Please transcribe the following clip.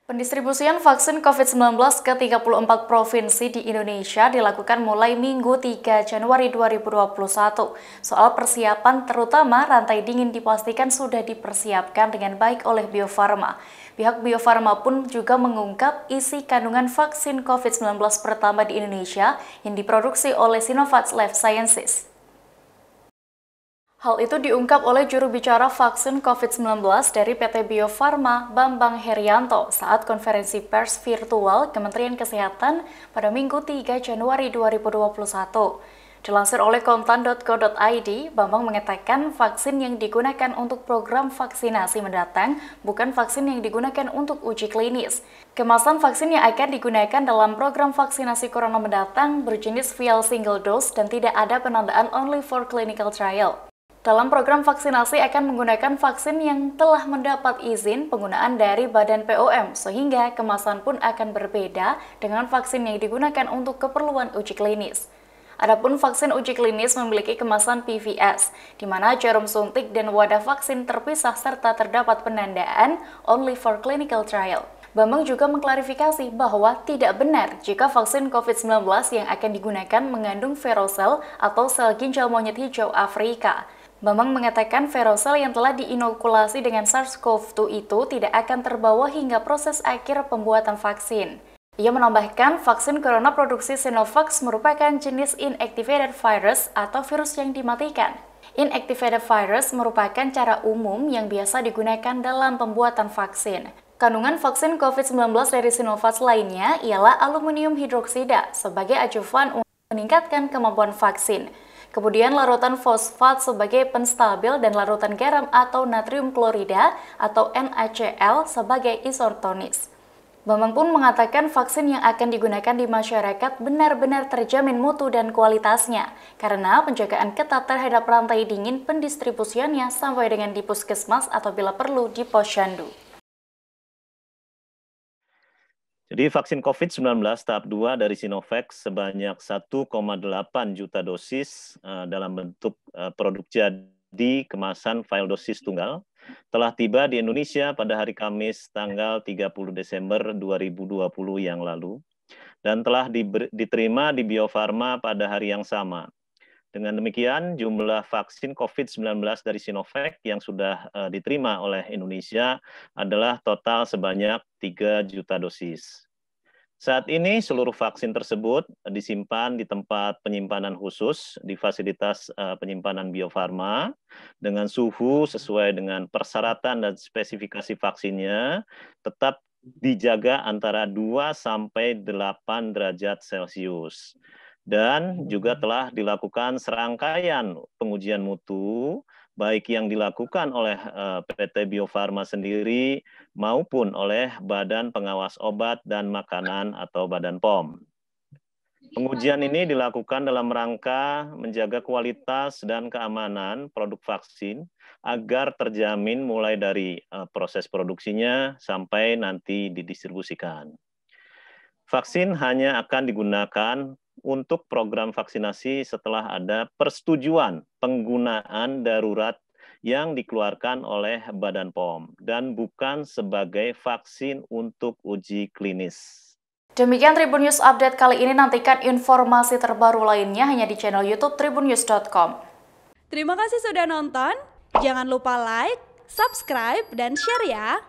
Pendistribusian vaksin COVID-19 ke 34 provinsi di Indonesia dilakukan mulai Minggu 3 Januari 2021. Soal persiapan terutama rantai dingin dipastikan sudah dipersiapkan dengan baik oleh Bio Farma. Pihak Bio Farma pun juga mengungkap isi kandungan vaksin COVID-19 pertama di Indonesia yang diproduksi oleh Sinovac Life Sciences. Hal itu diungkap oleh juru bicara vaksin COVID-19 dari PT Bio Farma, Bambang Herianto, saat konferensi pers virtual Kementerian Kesehatan pada Minggu 3 Januari 2021. Dilansir oleh kontan.co.id, Bambang mengatakan vaksin yang digunakan untuk program vaksinasi mendatang bukan vaksin yang digunakan untuk uji klinis. Kemasan vaksin yang akan digunakan dalam program vaksinasi corona mendatang berjenis vial single dose dan tidak ada penandaan only for clinical trial. Dalam program vaksinasi akan menggunakan vaksin yang telah mendapat izin penggunaan dari Badan POM, sehingga kemasan pun akan berbeda dengan vaksin yang digunakan untuk keperluan uji klinis. Adapun vaksin uji klinis memiliki kemasan PVS, di mana jarum suntik dan wadah vaksin terpisah serta terdapat penandaan only for clinical trial. Bambang juga mengklarifikasi bahwa tidak benar jika vaksin COVID-19 yang akan digunakan mengandung verosel atau sel ginjal monyet hijau Afrika. Bambang mengatakan verosel yang telah diinokulasi dengan SARS-CoV-2 itu tidak akan terbawa hingga proses akhir pembuatan vaksin. Ia menambahkan vaksin corona produksi Sinovac merupakan jenis inactivated virus atau virus yang dimatikan. Inactivated virus merupakan cara umum yang biasa digunakan dalam pembuatan vaksin. Kandungan vaksin COVID-19 dari Sinovac lainnya ialah aluminium hidroksida sebagai ajuvan untuk meningkatkan kemampuan vaksin. Kemudian larutan fosfat sebagai penstabil dan larutan garam atau natrium klorida atau NaCl sebagai isotonis. Bambang pun mengatakan vaksin yang akan digunakan di masyarakat benar-benar terjamin mutu dan kualitasnya karena penjagaan ketat terhadap rantai dingin pendistribusiannya sampai dengan di puskesmas atau bila perlu di posyandu. Jadi vaksin COVID-19 tahap 2 dari Sinovac sebanyak 1,8 juta dosis dalam bentuk produk jadi kemasan vial dosis tunggal telah tiba di Indonesia pada hari Kamis tanggal 30 Desember 2020 yang lalu dan telah diterima di Bio Farma pada hari yang sama. Dengan demikian, jumlah vaksin COVID-19 dari Sinovac yang sudah diterima oleh Indonesia adalah total sebanyak 3 juta dosis. Saat ini, seluruh vaksin tersebut disimpan di tempat penyimpanan khusus di fasilitas penyimpanan Bio Farma dengan suhu sesuai dengan persyaratan dan spesifikasi vaksinnya tetap dijaga antara 2-8 derajat Celcius. Dan juga telah dilakukan serangkaian pengujian mutu, baik yang dilakukan oleh PT Bio Farma sendiri maupun oleh Badan Pengawas Obat dan Makanan atau Badan POM. Pengujian ini dilakukan dalam rangka menjaga kualitas dan keamanan produk vaksin agar terjamin mulai dari proses produksinya sampai nanti didistribusikan. Vaksin hanya akan digunakan untuk program vaksinasi setelah ada persetujuan penggunaan darurat yang dikeluarkan oleh Badan POM dan bukan sebagai vaksin untuk uji klinis. Demikian Tribun News Update kali ini, nantikan informasi terbaru lainnya hanya di channel YouTube tribunnews.com. Terima kasih sudah nonton, jangan lupa like, subscribe, dan share ya!